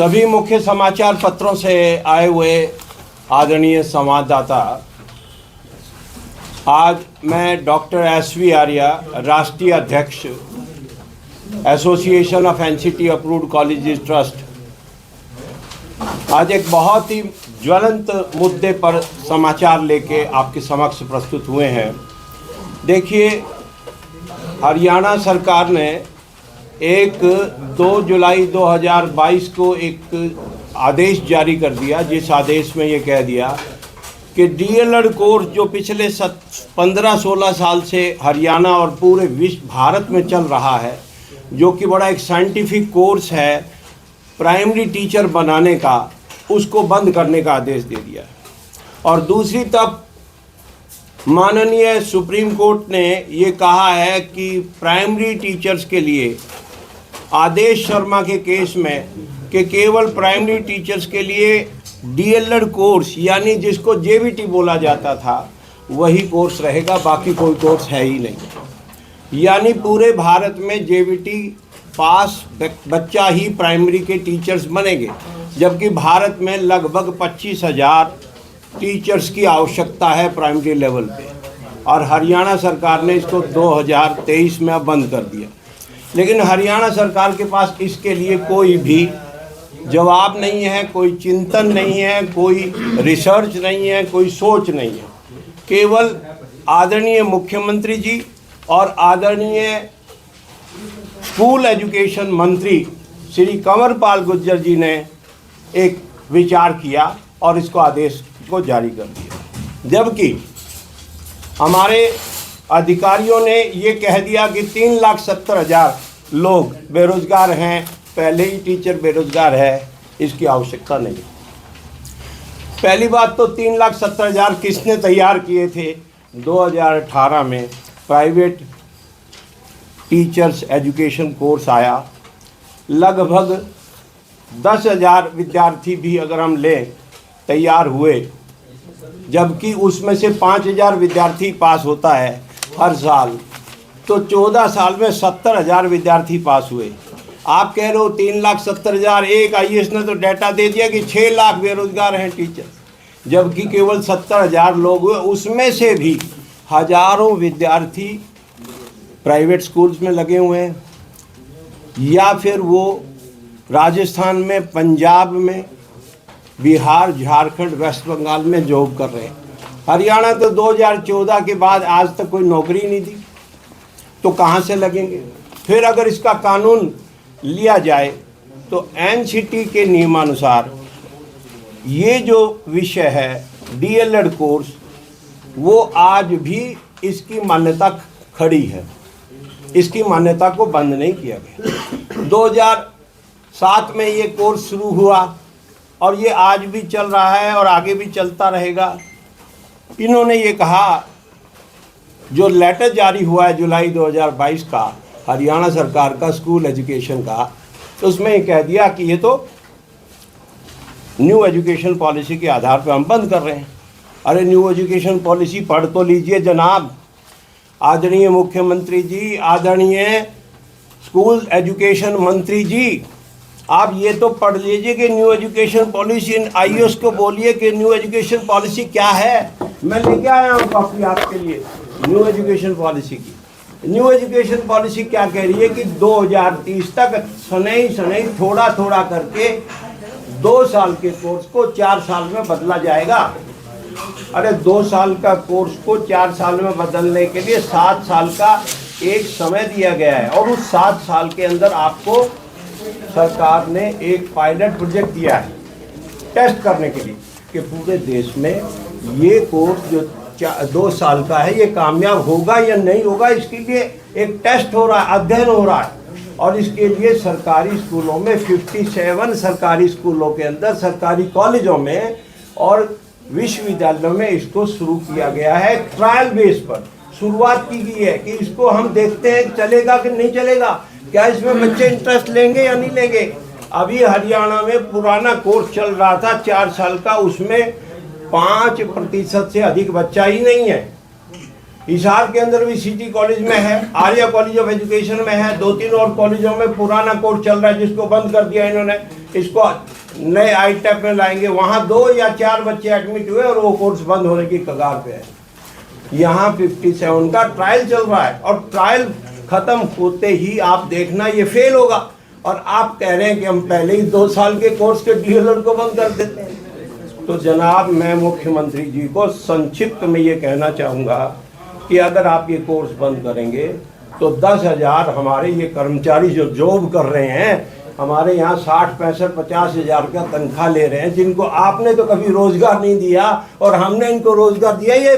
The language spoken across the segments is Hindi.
सभी मुख्य समाचार पत्रों से आए हुए आदरणीय संवाददाता, आज मैं डॉक्टर एस.वी. आर्या, राष्ट्रीय अध्यक्ष association of NCT approved colleges trust, आज एक बहुत ही ज्वलंत मुद्दे पर समाचार लेके आपके समक्ष प्रस्तुत हुए हैं। देखिए, हरियाणा सरकार ने 2 जुलाई 2022 को एक आदेश जारी कर दिया, जिस आदेश में ये कह दिया कि डीएलएड कोर्स जो पिछले 15-16 साल से हरियाणा और पूरे विश्व भारत में चल रहा है, जो कि बड़ा एक साइंटिफिक कोर्स है प्राइमरी टीचर बनाने का, उसको बंद करने का आदेश दे दिया। और दूसरी तरफ माननीय सुप्रीम कोर्ट ने ये कहा है कि प्राइमरी टीचर्स के लिए आदेश शर्मा के केस में कि केवल प्राइमरी टीचर्स के लिए डीएलएड कोर्स, यानी जिसको जेवीटी बोला जाता था, वही कोर्स रहेगा, बाकी कोई कोर्स है ही नहीं। यानी पूरे भारत में जेवीटी पास बच्चा ही प्राइमरी के टीचर्स बनेंगे, जबकि भारत में लगभग 25,000 टीचर्स की आवश्यकता है प्राइमरी लेवल पे, और हरियाणा सरकार ने इसको 2023 में बंद कर दिया। लेकिन हरियाणा सरकार के पास इसके लिए कोई भी जवाब नहीं है, कोई चिंतन नहीं है, कोई रिसर्च नहीं है, कोई सोच नहीं है। केवल आदरणीय मुख्यमंत्री जी और आदरणीय स्कूल एजुकेशन मंत्री श्री कंवरपाल गुर्जर जी ने एक विचार किया और इसको आदेश को जारी कर दिया, जबकि हमारे अधिकारियों ने ये कह दिया कि 3,70,000 लोग बेरोजगार हैं, पहले ही टीचर बेरोजगार है, इसकी आवश्यकता नहीं। पहली बात तो 3,70,000 किसने तैयार किए थे? 2018 में प्राइवेट टीचर्स एजुकेशन कोर्स आया, लगभग 10,000 विद्यार्थी भी अगर हम लें तैयार हुए, जबकि उसमें से 5,000 विद्यार्थी पास होता है हर साल, तो 14 साल में 70,000 विद्यार्थी पास हुए। आप कह रहे हो 3,70,000, एक आईएएस ने तो डाटा दे दिया कि 6 लाख बेरोजगार हैं टीचर, जबकि केवल 70,000 लोग हुए। उसमें से भी हजारों विद्यार्थी प्राइवेट स्कूल्स में लगे हुए हैं, या फिर वो राजस्थान में, पंजाब में, बिहार, झारखंड, वेस्ट बंगाल में जॉब कर रहे हैं। हरियाणा तो 2014 के बाद आज तक कोई नौकरी नहीं दी, तो कहाँ से लगेंगे? फिर अगर इसका कानून लिया जाए तो एनसीटी के नियमानुसार ये जो विषय है डीएलएड कोर्स, वो आज भी इसकी मान्यता खड़ी है, इसकी मान्यता को बंद नहीं किया गया। 2007 में ये कोर्स शुरू हुआ और ये आज भी चल रहा है और आगे भी चलता रहेगा। इन्होंने ये कहा, जो लेटर जारी हुआ है जुलाई 2022 का हरियाणा सरकार का स्कूल एजुकेशन का, तो उसमें ये कह दिया कि ये तो न्यू एजुकेशन पॉलिसी के आधार पर हम बंद कर रहे हैं। अरे न्यू एजुकेशन पॉलिसी पढ़ तो लीजिए जनाब, आदरणीय मुख्यमंत्री जी, आदरणीय स्कूल एजुकेशन मंत्री जी, आप ये तो पढ़ लीजिए कि न्यू एजुकेशन पॉलिसी, आईएएस को बोलिए कि न्यू एजुकेशन पॉलिसी क्या है। मैं लेके आया हूँ कॉपी आपके लिए न्यू एजुकेशन पॉलिसी की। न्यू एजुकेशन पॉलिसी क्या कह रही है कि 2030 तक शनई थोड़ा थोड़ा करके 2 साल के कोर्स को 4 साल में बदला जाएगा। अरे 2 साल का कोर्स को 4 साल में बदलने के लिए 7 साल का एक समय दिया गया है, और उस 7 साल के अंदर आपको सरकार ने एक पायलट प्रोजेक्ट दिया है टेस्ट करने के लिए कि पूरे देश में ये कोर्स जो 2 साल का है, ये कामयाब होगा या नहीं होगा। इसके लिए एक टेस्ट हो रहा है, अध्ययन हो रहा है, और इसके लिए सरकारी स्कूलों में 57 सरकारी स्कूलों के अंदर, सरकारी कॉलेजों में और विश्वविद्यालयों में इसको शुरू किया गया है। ट्रायल बेस पर शुरुआत की गई है कि इसको हम देखते हैं चलेगा कि नहीं चलेगा, क्या इसमें बच्चे इंटरेस्ट लेंगे या नहीं लेंगे। अभी हरियाणा में पुराना कोर्स चल रहा था 4 साल का, उसमें 5% से अधिक बच्चा ही नहीं है। हिसार के अंदर भी सिटी कॉलेज में है, आर्या कॉलेज ऑफ एजुकेशन में है, 2-3 और कॉलेजों में पुराना कोर्स चल रहा है जिसको बंद कर दिया इन्होंने, इसको नए आईटेप में लाएंगे। वहाँ 2 या 4 बच्चे एडमिट हुए और वो कोर्स बंद होने की कगार पे है। यहाँ 57 का ट्रायल चल रहा है और ट्रायल खत्म होते ही आप देखना ये फेल होगा। और आप कह रहे हैं कि हम पहले ही 2 साल के कोर्स के डीएलएड को बंद कर देते हैं। तो जनाब, मैं मुख्यमंत्री जी को संक्षिप्त में ये कहना चाहूँगा कि अगर आप ये कोर्स बंद करेंगे तो 10,000 हमारे ये कर्मचारी जो जॉब कर रहे हैं, हमारे यहाँ 60, 65, 50 हज़ार का तनख्वाह ले रहे हैं, जिनको आपने तो कभी रोजगार नहीं दिया और हमने इनको रोजगार दिया, ये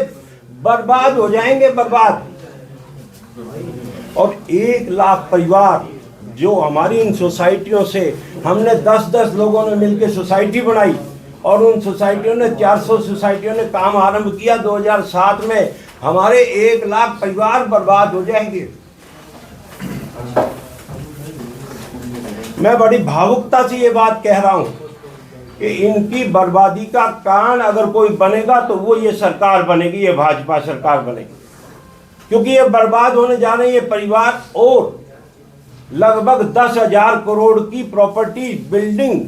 बर्बाद हो जाएंगे, बर्बाद। और 1 लाख परिवार जो हमारी इन सोसाइटियों से, हमने 10-10 लोगों ने मिलकर सोसाइटी बनाई और उन सोसाइटियों ने 400 सोसाइटियों ने काम आरंभ किया 2007 में, हमारे 1 लाख परिवार बर्बाद हो जाएंगे। मैं बड़ी भावुकता से ये बात कह रहा हूं कि इनकी बर्बादी का कारण अगर कोई बनेगा तो वो ये सरकार बनेगी, ये भाजपा सरकार बनेगी, क्योंकि ये बर्बाद होने जा रहे हैं ये परिवार। और लगभग 10,000 करोड़ की property, building,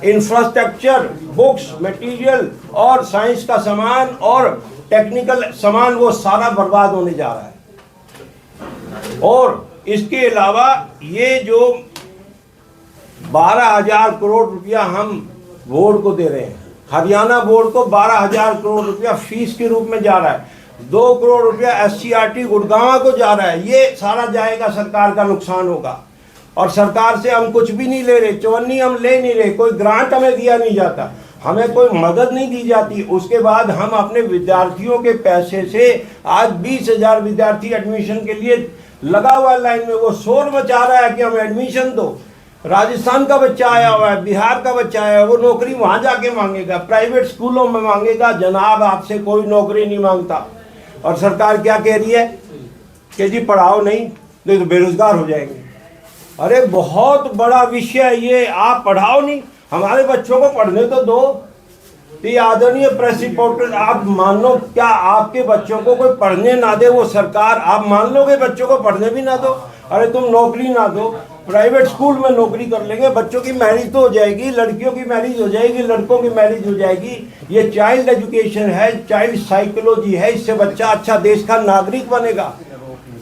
infrastructure, books, material और साइंस का सामान और टेक्निकल सामान, वो सारा बर्बाद होने जा रहा है। और इसके अलावा ये जो 12,000 करोड़ रुपया हम बोर्ड को दे रहे हैं, हरियाणा बोर्ड को 12,000 करोड़ रुपया फीस के रूप में जा रहा है, 2 करोड़ रुपया SCRT गुड़गांव को जा रहा है, ये सारा जाएगा, सरकार का नुकसान होगा। और सरकार से हम कुछ भी नहीं ले रहे, चवन्नी हम ले नहीं रहे, कोई ग्रांट हमें दिया नहीं जाता, हमें कोई मदद नहीं दी जाती। उसके बाद हम अपने विद्यार्थियों के पैसे से आज 20,000 विद्यार्थी एडमिशन के लिए लगा हुआ लाइन में, वो शोर मचा रहा है कि हम एडमिशन दो। राजस्थान का बच्चा आया हुआ है, बिहार का बच्चा आया है, वो नौकरी वहाँ जाके मांगेगा, प्राइवेट स्कूलों में मांगेगा। जनाब, आपसे कोई नौकरी नहीं मांगता। और सरकार क्या कह रही है कि जी पढ़ाओ नहीं तो बेरोजगार हो जाएंगे। अरे बहुत बड़ा विषय ये, आप पढ़ाओ नहीं, हमारे बच्चों को पढ़ने तो दो। तो आदरणीय प्रेस रिपोर्टर, आप मान लो, क्या आपके बच्चों को कोई पढ़ने ना दे वो सरकार, आप मान लोगे बच्चों को पढ़ने भी ना दो? अरे तुम नौकरी ना दो, प्राइवेट स्कूल में नौकरी कर लेंगे, बच्चों की मैरिज तो हो जाएगी, लड़कियों की मैरिज हो जाएगी, लड़कों की मैरिज हो जाएगी। ये चाइल्ड एजुकेशन है, चाइल्ड साइकोलॉजी है, इससे बच्चा अच्छा देश का नागरिक बनेगा,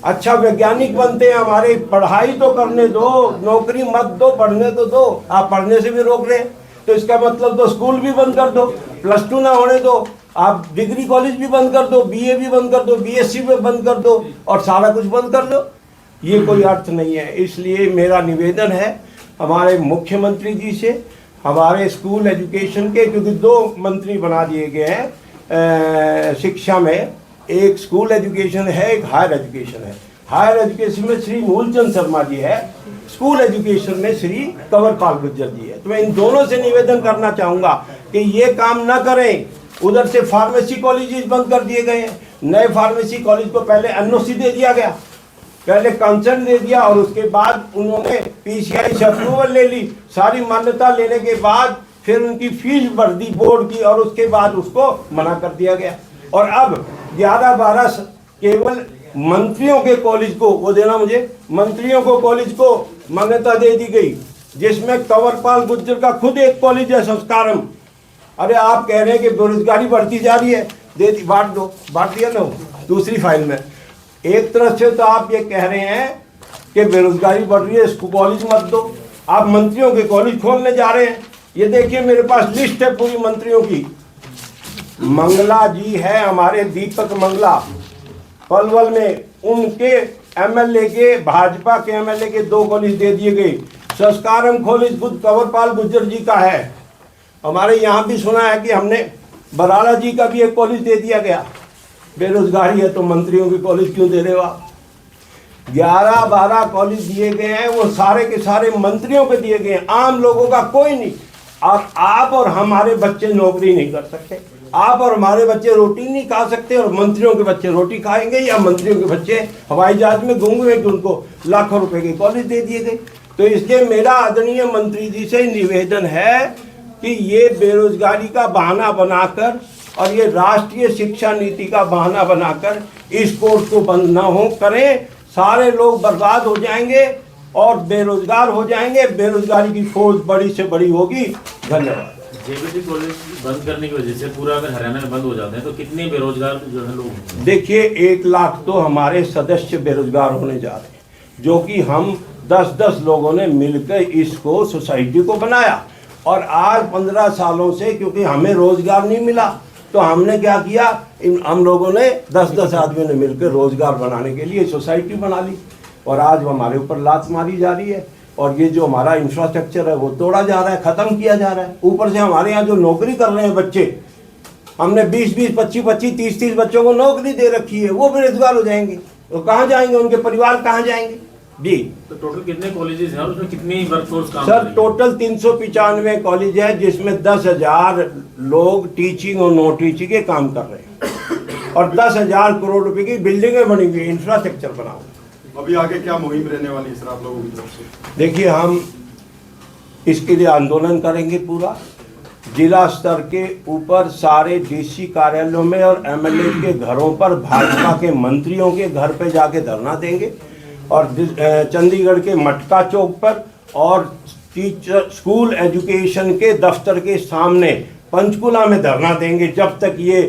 अच्छा वैज्ञानिक बनते हैं हमारे। पढ़ाई तो करने दो, नौकरी मत दो, पढ़ने तो दो। आप पढ़ने से भी रोक रहे हैं, तो इसका मतलब तो स्कूल भी बंद कर दो, +2 ना होने दो, आप डिग्री कॉलेज भी बंद कर दो, BA भी बंद कर दो, BSc भी बंद कर दो और सारा कुछ बंद कर दो। ये कोई अर्थ नहीं है। इसलिए मेरा निवेदन है हमारे मुख्यमंत्री जी से, हमारे स्कूल एजुकेशन के, क्योंकि 2 मंत्री बना दिए गए हैं शिक्षा में, एक स्कूल एजुकेशन है, एक हायर एजुकेशन है। हायर एजुकेशन में श्री मूलचंद शर्मा जी है, स्कूल एजुकेशन में श्री कंवरपाल गुर्जर जी है। तो मैं इन दोनों से निवेदन करना चाहूँगा कि ये काम ना करें। उधर से फार्मेसी कॉलेजेस बंद कर दिए गए हैं, नए फार्मेसी कॉलेज को पहले NOC दे दिया गया, पहले कंसर्न दे दिया और उसके बाद उन्होंने PCI से अप्रूवल ले ली, सारी मान्यता लेने के बाद फिर उनकी फीस बढ़ दी बोर्ड की और उसके बाद उसको मना कर दिया गया। और अब 11-12 केवल मंत्रियों के कॉलेज को वो देना, मुझे मंत्रियों को कॉलेज को मान्यता दे दी गई, जिसमें कंवरपाल गुर्जर का खुद एक कॉलेज है, संस्कारम। अरे आप कह रहे हैं कि बेरोजगारी बढ़ती जा रही है, दे दी, बांट दो, बांट दिया ना दूसरी फाइल में। एक तरफ से तो आप ये कह रहे हैं कि बेरोजगारी बढ़ रही है, इसको कॉलेज मत दो, आप मंत्रियों के कॉलेज खोलने जा रहे हैं। ये देखिए मेरे पास लिस्ट है पूरी मंत्रियों की। मंगला जी है हमारे, दीपक मंगला पलवल में, उनके MLA के, भाजपा के MLA के 2 कॉलेज दे दिए गए। संस्कारम कॉलेज खुद कंवरपाल गुर्जर जी का है। हमारे यहाँ भी सुना है कि हमने बराला जी का भी एक कॉलेज दे दिया गया। बेरोजगारी है तो मंत्रियों के कॉलेज क्यों दे रहे हो आप? 11-12 कॉलेज दिए गए हैं, वो सारे के सारे मंत्रियों पे दिए गए हैं, आम लोगों का कोई नहीं। आप और हमारे बच्चे नौकरी नहीं कर सकते, आप और हमारे बच्चे रोटी नहीं खा सकते, और मंत्रियों के बच्चे रोटी खाएंगे या मंत्रियों के बच्चे हवाई जहाज में घूमेंगे कि उनको लाखों रुपए के कॉलेज दे दिए गए। तो इसलिए मेरा आदरणीय मंत्री जी से निवेदन है कि ये बेरोजगारी का बहाना बनाकर और ये राष्ट्रीय शिक्षा नीति का बहाना बनाकर इस कोर्स को बंद न हो करें, सारे लोग बर्बाद हो जाएंगे और बेरोजगार हो जाएंगे, बेरोजगारी की फौज बड़ी से बड़ी होगी। धन्यवाद। जेबीटी कॉलेज बंद करने की वजह से पूरा अगर हरियाणा में बंद हो जाते हैं तो कितने बेरोजगार जो है लोग? देखिए 1 लाख तो हमारे सदस्य बेरोजगार होने जा रहे हैं, जो कि हम 10-10 लोगों ने मिलकर इसको सोसाइटी को बनाया। और आज 15 सालों से क्योंकि हमें रोजगार नहीं मिला तो हमने क्या किया, हम लोगों ने 10-10 आदमियों ने मिलकर रोजगार बनाने के लिए सोसाइटी बना ली और आज हमारे ऊपर लात मारी जा रही है और ये जो हमारा इंफ्रास्ट्रक्चर है वो तोड़ा जा रहा है, ख़त्म किया जा रहा है। ऊपर से हमारे यहाँ जो नौकरी कर रहे हैं बच्चे, हमने 20-20, 25-25, 30-30 बच्चों को नौकरी दे रखी है, वो बेरोजगार हो जाएंगे तो कहाँ जाएंगे, उनके परिवार कहाँ जाएंगे जी। तो टोटल कितने कॉलेजेस हैं और उसमें कितनी वर्कफोर्स काम सर टोटल 395 कॉलेज है जिसमें 10,000 लोग टीचिंग और नॉन टीचिंग के काम कर रहे हैं और 10,000 करोड़ रुपए की बिल्डिंगें बनी हुई, इंफ्रास्ट्रक्चर बना हुआ। अभी आगे क्या मुहिम रहने वाली है सर आप लोगों की तरफ से? देखिए हम इसके लिए आंदोलन करेंगे पूरा, जिला स्तर के ऊपर सारे डीसी कार्यालयों में और एमएलए के घरों पर भाजपा के मंत्रियों के घर पे जाके धरना देंगे और चंडीगढ़ के मटका चौक पर और टीचर स्कूल एजुकेशन के दफ्तर के सामने पंचकुला में धरना देंगे। जब तक ये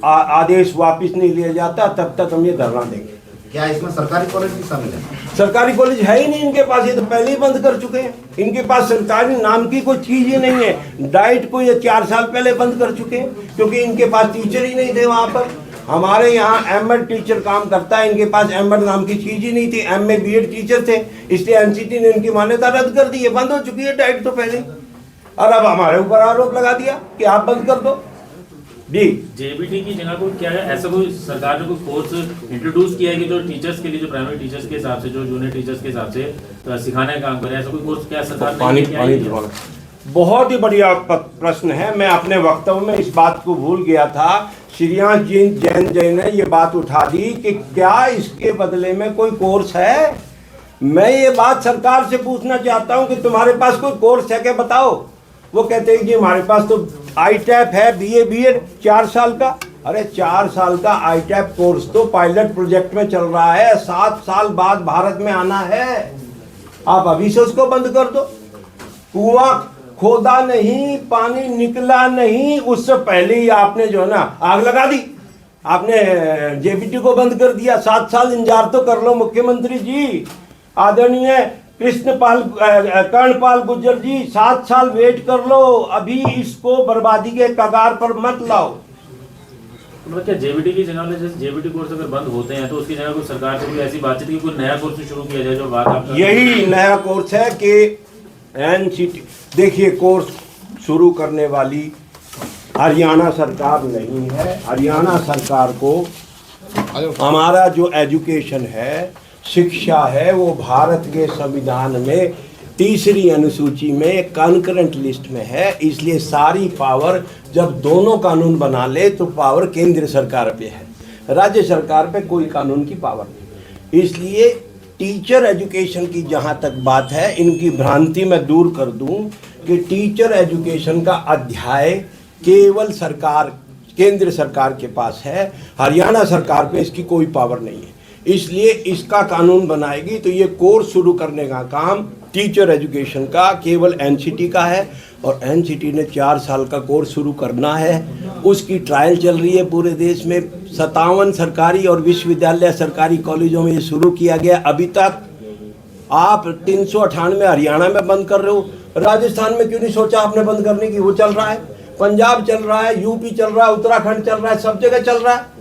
आदेश वापस नहीं लिया जाता तब तक हम ये धरना देंगे। क्या इसमें सरकारी कॉलेज भी शामिल है? सरकारी कॉलेज है ही नहीं इनके पास, ये तो पहले ही बंद कर चुके हैं। इनके पास सरकारी नाम की कोई चीज ही नहीं है। डाइट को ये 4 साल पहले बंद कर चुके हैं क्योंकि इनके पास टीचर ही नहीं थे वहाँ पर। हमारे यहाँ एमएड टीचर काम करता है, इनके पास एमएड नाम की चीज ही नहीं थी। एमए बीएड टीचर थे, इसलिए एनसीटी ने इनकी मान्यता रद्द कर दी है, बंद हो चुकी है डाइट तो पहले। और अब हमारे ऊपर आरोप लगा दिया कि आप बंद कर दो जी। जेबीटी की जगह को क्या है, ऐसा कोई सरकार ने कोई कोर्स इंट्रोड्यूस किया है कि जो टीचर्स के लिए, जो प्राइमरी टीचर्स के हिसाब से, जो जूनियर टीचर्स के हिसाब से सिखाने का काम करे, ऐसा कोई कोर्स क्या सरकार ने? बहुत ही बढ़िया प्रश्न है। मैं अपने वक्तव्य में इस बात को भूल गया था। श्रेयांश जैन जी ने ये बात उठा दी कि क्या इसके बदले में कोई कोर्स है। मैं ये बात सरकार से पूछना चाहता हूँ कि तुम्हारे पास कोई कोर्स है क्या, बताओ। वो कहते हैं कि हमारे पास तो ITAP है, BA BEd 4 साल का। अरे 4 साल का ITAP कोर्स तो पायलट प्रोजेक्ट में चल रहा है, 7 साल बाद भारत में आना है। आप अभी से उसको बंद कर दो। कुआं खोदा नहीं, पानी निकला नहीं, उससे पहले ही आपने जो है ना आग लगा दी। आपने जेबीटी को बंद कर दिया। 7 साल इंतजार तो कर लो मुख्यमंत्री जी। आदरणीय कर्णपाल गुर्जर जी, 7 साल वेट कर लो, अभी इसको बर्बादी के कगार पर मत लाओ। मतलब क्या जेबीटी की जगह, जैसे जेबीटी कोर्स अगर बंद होते हैं तो उसकी जगह कोई सरकार से कोई ऐसी बातचीत की कोई नया कोर्स शुरू किया जाए? जो बात आप यही नया कोर्स है कि एनसीटी, देखिए कोर्स शुरू करने वाली हरियाणा सरकार नहीं है। हरियाणा सरकार को हमारा जो एजुकेशन है, शिक्षा है, वो भारत के संविधान में 3री अनुसूची में कॉन्करेंट लिस्ट में है। इसलिए सारी पावर, जब दोनों कानून बना ले तो पावर केंद्र सरकार पे है, राज्य सरकार पे कोई कानून की पावर नहीं। इसलिए टीचर एजुकेशन की जहाँ तक बात है, इनकी भ्रांति मैं दूर कर दूं कि टीचर एजुकेशन का अध्याय केवल सरकार, केंद्र सरकार के पास है, हरियाणा सरकार पे इसकी कोई पावर नहीं है। इसलिए इसका कानून बनाएगी तो ये कोर्स शुरू करने का काम टीचर एजुकेशन का केवल एनसीटी का है और एनसीटी ने 4 साल का कोर्स शुरू करना है। उसकी ट्रायल चल रही है पूरे देश में। 57 सरकारी और विश्वविद्यालय सरकारी कॉलेजों में ये शुरू किया गया। अभी तक आप 398 हरियाणा में बंद कर रहे हो, राजस्थान में क्यों नहीं सोचा आपने बंद करने की? वो चल रहा है, पंजाब चल रहा है, यूपी चल रहा है, उत्तराखंड चल रहा है, सब जगह चल रहा है।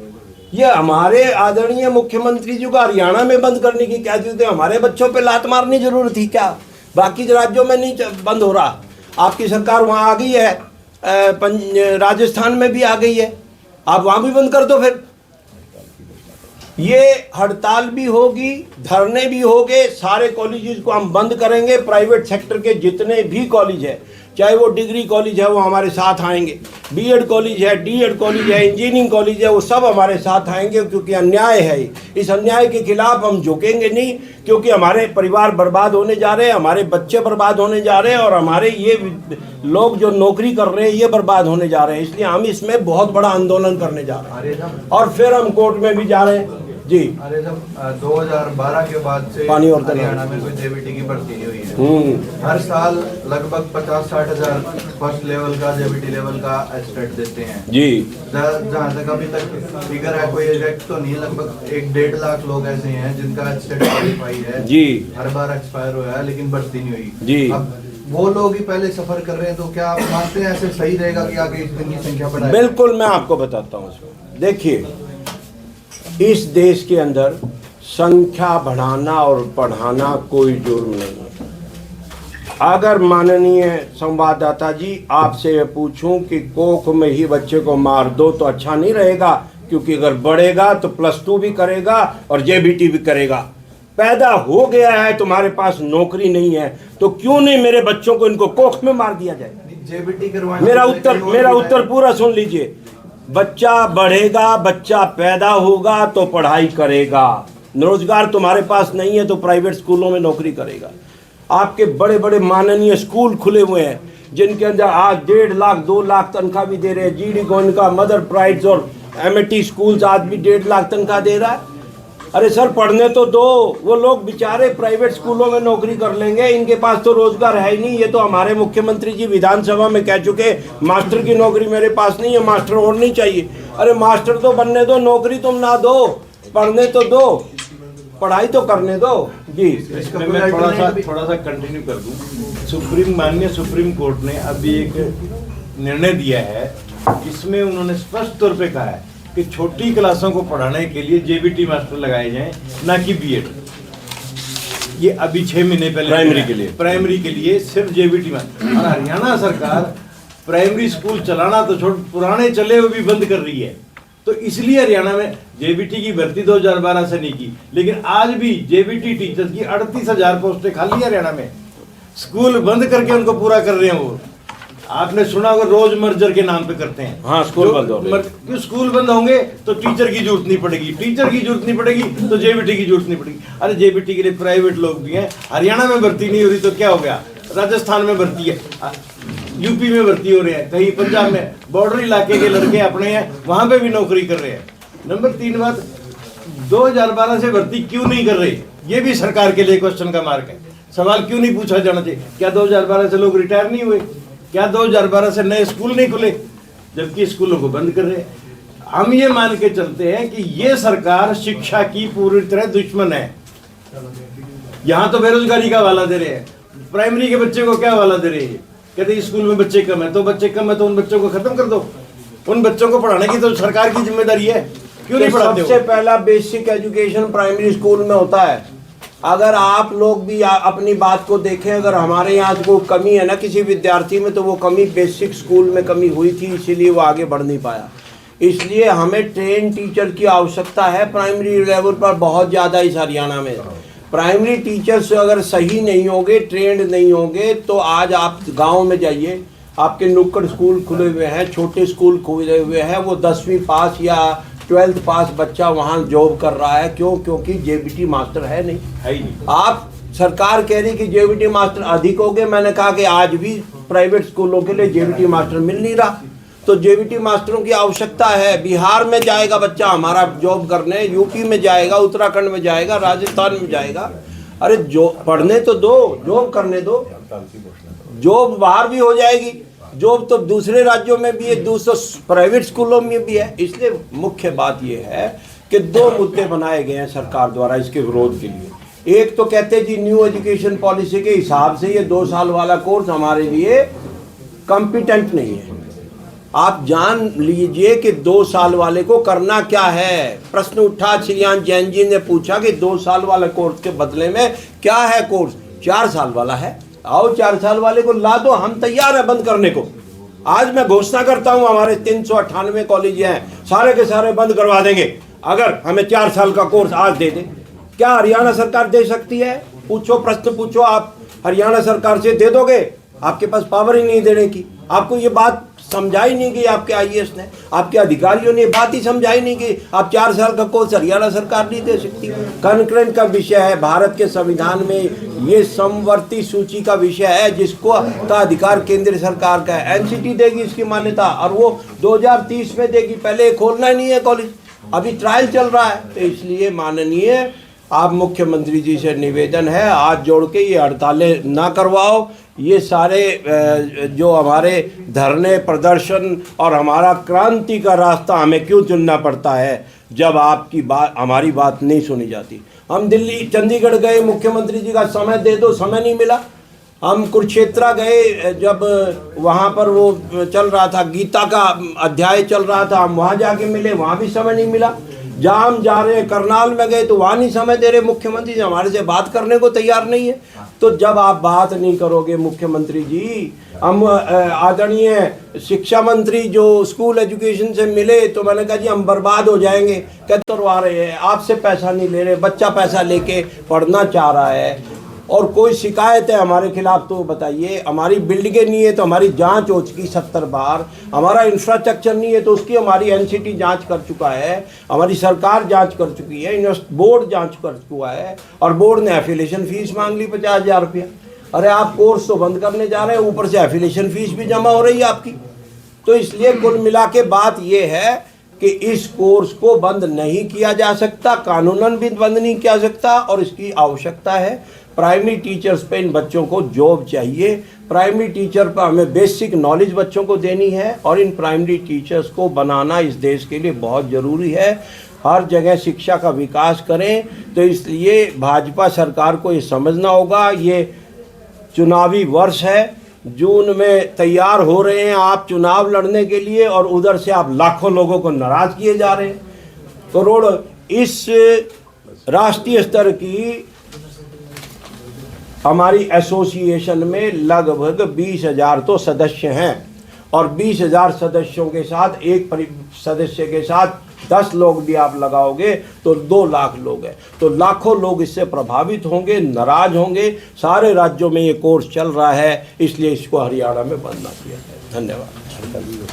ये हमारे आदरणीय मुख्यमंत्री जी को हरियाणा में बंद करने की क्या जरूरत है? हमारे बच्चों पे लात मारनी जरूरत थी क्या? बाकी राज्यों में नहीं बंद हो रहा। आपकी सरकार वहाँ आ गई है, राजस्थान में भी आ गई है, आप वहाँ भी बंद कर दो। फिर ये हड़ताल भी होगी, धरने भी होंगे, सारे कॉलेजेस को हम बंद करेंगे। प्राइवेट सेक्टर के जितने भी कॉलेज है चाहे वो डिग्री कॉलेज है वो हमारे साथ आएंगे, बीएड कॉलेज है, डीएड कॉलेज है, इंजीनियरिंग कॉलेज है, वो सब हमारे साथ आएंगे, क्योंकि अन्याय है। इस अन्याय के खिलाफ हम झुकेंगे नहीं, क्योंकि हमारे परिवार बर्बाद होने जा रहे हैं, हमारे बच्चे बर्बाद होने जा रहे हैं, और हमारे ये लोग जो नौकरी कर रहे हैं ये बर्बाद होने जा रहे हैं। इसलिए हम इसमें बहुत बड़ा आंदोलन करने जा रहे हैं, और फिर हम कोर्ट में भी जा रहे हैं जी। अरे जब 2012 के बाद से पानी और हरियाणा में कोई जेबीटी की भर्ती नहीं हुई है। हर साल लगभग 50-60 हजार फर्स्ट लेवल का जेबीटी लेवल का एस्टेट देते हैं जी। जहाँ तक अभी तक फिगर है, कोई एग्जैक्ट तो नहीं, लगभग 1-1.5 लाख लोग ऐसे हैं जिनका एस्टेट क्वालिफाई है जी, हर बार एक्सपायर हुआ है लेकिन भर्ती नहीं हुई जी। अब वो लोग ही पहले सफर कर रहे हैं, तो क्या आप मानते हैं ऐसे सही रहेगा कि आगे इनकी संख्या बढ़ाए? बिल्कुल, मैं आपको बताता हूँ इसमें। देखिए, इस देश के अंदर संख्या बढ़ाना और बढ़ाना कोई जुर्म नहीं है। अगर माननीय संवाददाता जी आपसे ये पूछूं कि कोख में ही बच्चे को मार दो तो अच्छा नहीं रहेगा, क्योंकि अगर बढ़ेगा तो +2 भी करेगा और जेबीटी भी करेगा। पैदा हो गया है, तुम्हारे पास नौकरी नहीं है, तो क्यों नहीं मेरे बच्चों को इनको कोख में मार दिया जाए? जेबीटी करवाने मेरा उत्तर पूरा सुन लीजिए। बच्चा बढ़ेगा, बच्चा पैदा होगा तो पढ़ाई करेगा। रोजगार तुम्हारे पास नहीं है तो प्राइवेट स्कूलों में नौकरी करेगा। आपके बड़े बड़े माननीय स्कूल खुले हुए हैं जिनके अंदर आज 1.5 लाख 2 लाख तनख्वाह भी दे रहे हैं। जीडी गोयनका, मदर प्राइड्स और एमएटी स्कूल्स आज भी 1.5 लाख तनख्वाह दे रहा है। अरे सर, पढ़ने तो दो। वो लोग बेचारे प्राइवेट स्कूलों में नौकरी कर लेंगे, इनके पास तो रोजगार है ही नहीं। ये तो हमारे मुख्यमंत्री जी विधानसभा में कह चुके, मास्टर की नौकरी मेरे पास नहीं है, मास्टर और नहीं चाहिए। अरे मास्टर तो बनने दो, नौकरी तुम ना दो, पढ़ने तो दो, पढ़ाई तो करने दो जी। इसमें मैं थोड़ा सा कंटिन्यू कर दूं। माननीय सुप्रीम कोर्ट ने अभी एक निर्णय दिया है, इसमें उन्होंने स्पष्ट तौर पे कहा है कि छोटी क्लासों को पढ़ाने के लिए जेबीटी मास्टर लगाए जाएं, ना कि बीएड। ये अभी 6 महीने पहले प्राइमरी के लिए सिर्फ जेबीटी मास्टर। और हरियाणा सरकार प्राइमरी स्कूल चलाना तो छोड़, पुराने चले हुए भी बंद कर रही है। तो इसलिए हरियाणा में जेबीटी की भर्ती 2012 से नहीं की, लेकिन आज भी जेबीटी टीचर्स की 38,000 पोस्टें खाली है हरियाणा में। स्कूल बंद करके उनको पूरा कर रहे हैं वो। आपने सुना होगा रोज मर्जर के नाम पे करते हैं। हाँ, स्कूल बंद हो रहे हैं। स्कूल बंद होंगे तो टीचर की जरूरत नहीं पड़ेगी, टीचर की जरूरत नहीं पड़ेगी तो जेबीटी की जरूरत नहीं पड़ेगी। अरे जेबीटी के लिए प्राइवेट लोग भी हैं। हरियाणा में भर्ती नहीं हो रही तो क्या हो गया? राजस्थान में भर्ती है, यूपी में भर्ती हो रहे हैं, कहीं पंजाब में बॉर्डर इलाके के लड़के अपने हैं, वहां पे भी नौकरी कर रहे हैं। नंबर 3 बात, 2012 से भर्ती क्यों नहीं कर रहे? ये भी सरकार के लिए क्वेश्चन का मार्क है। सवाल क्यों नहीं पूछा जाना चाहिए? क्या 2012 से लोग रिटायर नहीं हुए? क्या 2012 से नए स्कूल नहीं खुले? जबकि स्कूलों को बंद कर रहे हैं। हम ये मान के चलते हैं कि ये सरकार शिक्षा की पूरी तरह दुश्मन है। यहाँ तो बेरोजगारी का हवाला दे रहे हैं, प्राइमरी के बच्चे को क्या हवाला दे रहे हैं? कहते स्कूल में बच्चे कम है, तो बच्चे कम है तो उन बच्चों को खत्म कर दो। उन बच्चों को पढ़ाने की तो सरकार की जिम्मेदारी है, क्यों नहीं पढ़ाते हो? सबसे पहला बेसिक एजुकेशन प्राइमरी स्कूल में होता है। अगर आप लोग भी अपनी बात को देखें, अगर हमारे यहाँ को कमी है ना किसी विद्यार्थी में, तो वो कमी बेसिक स्कूल में कमी हुई थी, इसीलिए वो आगे बढ़ नहीं पाया। इसलिए हमें ट्रेन टीचर की आवश्यकता है प्राइमरी लेवल पर बहुत ज़्यादा इस हरियाणा में। प्राइमरी टीचर्स अगर सही नहीं होंगे, ट्रेंड नहीं होंगे, तो आज आप गांव में जाइए, आपके नुक्कड़ स्कूल खुले हुए हैं, छोटे स्कूल खुले हुए हैं, वो 10वीं पास या 12th पास बच्चा वहाँ जॉब कर रहा है। क्यों? क्योंकि जेबीटी मास्टर है नहीं। आप सरकार कह रही कि जेबीटी मास्टर अधिक हो गए। मैंने कहा कि आज भी प्राइवेट स्कूलों के लिए जेबीटी मास्टर मिल नहीं रहा, तो जेबीटी मास्टरों की आवश्यकता है। बिहार में जाएगा बच्चा हमारा जॉब करने, यूपी में जाएगा, उत्तराखंड में जाएगा, राजस्थान में जाएगा। अरे जो पढ़ने तो दो, जॉब करने दो। जॉब बाहर भी हो जाएगी, जॉब तो दूसरे राज्यों में भी है, दूसरे प्राइवेट स्कूलों में भी है। इसलिए मुख्य बात यह है कि 2 मुद्दे बनाए गए हैं सरकार द्वारा इसके विरोध के लिए। एक तो कहते हैं जी न्यू एजुकेशन पॉलिसी के हिसाब से ये 2 साल वाला कोर्स हमारे लिए कॉम्पिटेंट नहीं है। आप जान लीजिए कि 2 साल वाले को करना क्या है। प्रश्न उठा, श्रीयान जैन जी ने पूछा कि 2 साल वाले कोर्स के बदले में क्या है कोर्स? 4 साल वाला है। आओ 4 साल वाले को ला दो, हम तैयार है बंद करने को। आज मैं घोषणा करता हूं, हमारे 398 कॉलेज हैं, सारे के सारे बंद करवा देंगे अगर हमें 4 साल का कोर्स आज दे दे। क्या हरियाणा सरकार दे सकती है? पूछो, प्रश्न पूछो, आप हरियाणा सरकार से दे दोगे? आपके पास पावर ही नहीं देने की। आपको ये बात समझाई नहीं गई, आपके आईएएस ने, आपके अधिकारियों ने बात ही समझाई नहीं गई। आप 4 साल का कोर्स हरियाणा सरकार नहीं दे सकती। कंकरेंट का विषय है, भारत के संविधान में ये समवर्ती सूची का विषय है जिसको का अधिकार केंद्र सरकार का है। एनसीटी देगी इसकी मान्यता और वो 2030 में देगी। पहले खोलना ही नहीं है कॉलेज, अभी ट्रायल चल रहा है। तो इसलिए माननीय आप मुख्यमंत्री जी से निवेदन है, हाथ जोड़ के ये हड़तालें ना करवाओ। ये सारे जो हमारे धरने प्रदर्शन और हमारा क्रांति का रास्ता हमें क्यों चुनना पड़ता है जब आपकी बात, हमारी बात नहीं सुनी जाती। हम दिल्ली चंडीगढ़ गए, मुख्यमंत्री जी का समय दे दो, समय नहीं मिला। हम कुरुक्षेत्र गए, जब वहाँ पर वो चल रहा था, गीता का अध्याय चल रहा था, हम वहाँ जाके मिले, वहाँ भी समय नहीं मिला। जहाँ हम जा रहे हैं करनाल में गए तो वहाँ नहीं समय दे रहे मुख्यमंत्री जी, हमारे से बात करने को तैयार नहीं है। तो जब आप बात नहीं करोगे मुख्यमंत्री जी, हम आदरणीय शिक्षा मंत्री जो स्कूल एजुकेशन से मिले तो मैंने कहा जी हम बर्बाद हो जाएंगे। क्या करवा रहे हैं, आपसे पैसा नहीं ले रहे, बच्चा पैसा लेके पढ़ना चाह रहा है और कोई शिकायत है हमारे खिलाफ तो बताइए। हमारी बिल्डिंगें नहीं है तो हमारी जांच हो चुकी 70 बार। हमारा इंफ्रास्ट्रक्चर नहीं है तो उसकी हमारी एनसीटी जांच कर चुका है, हमारी सरकार जांच कर चुकी है, बोर्ड जांच कर चुका है और बोर्ड ने एफिलिएशन फीस मांग ली 50,000 रुपया। अरे आप कोर्स तो बंद करने जा रहे हैं, ऊपर से एफिलिएशन फीस भी जमा हो रही है आपकी। तो इसलिए कुल मिला के बात ये है कि इस कोर्स को बंद नहीं किया जा सकता, कानूनन भी बंद नहीं किया सकता और इसकी आवश्यकता है। प्राइमरी टीचर्स पे इन बच्चों को जॉब चाहिए। प्राइमरी टीचर पर हमें बेसिक नॉलेज बच्चों को देनी है और इन प्राइमरी टीचर्स को बनाना इस देश के लिए बहुत ज़रूरी है। हर जगह शिक्षा का विकास करें। तो इसलिए भाजपा सरकार को ये समझना होगा, ये चुनावी वर्ष है, जून में तैयार हो रहे हैं आप चुनाव लड़ने के लिए और उधर से आप लाखों लोगों को नाराज़ किए जा रहे हैं। करोड़ इस राष्ट्रीय स्तर की हमारी एसोसिएशन में लगभग 20,000 तो सदस्य हैं और 20,000 सदस्यों के साथ एक सदस्य के साथ 10 लोग भी आप लगाओगे तो 2 लाख लोग हैं। तो लाखों लोग इससे प्रभावित होंगे, नाराज होंगे। सारे राज्यों में ये कोर्स चल रहा है, इसलिए इसको हरियाणा में बंद ना किया जाए। धन्यवाद।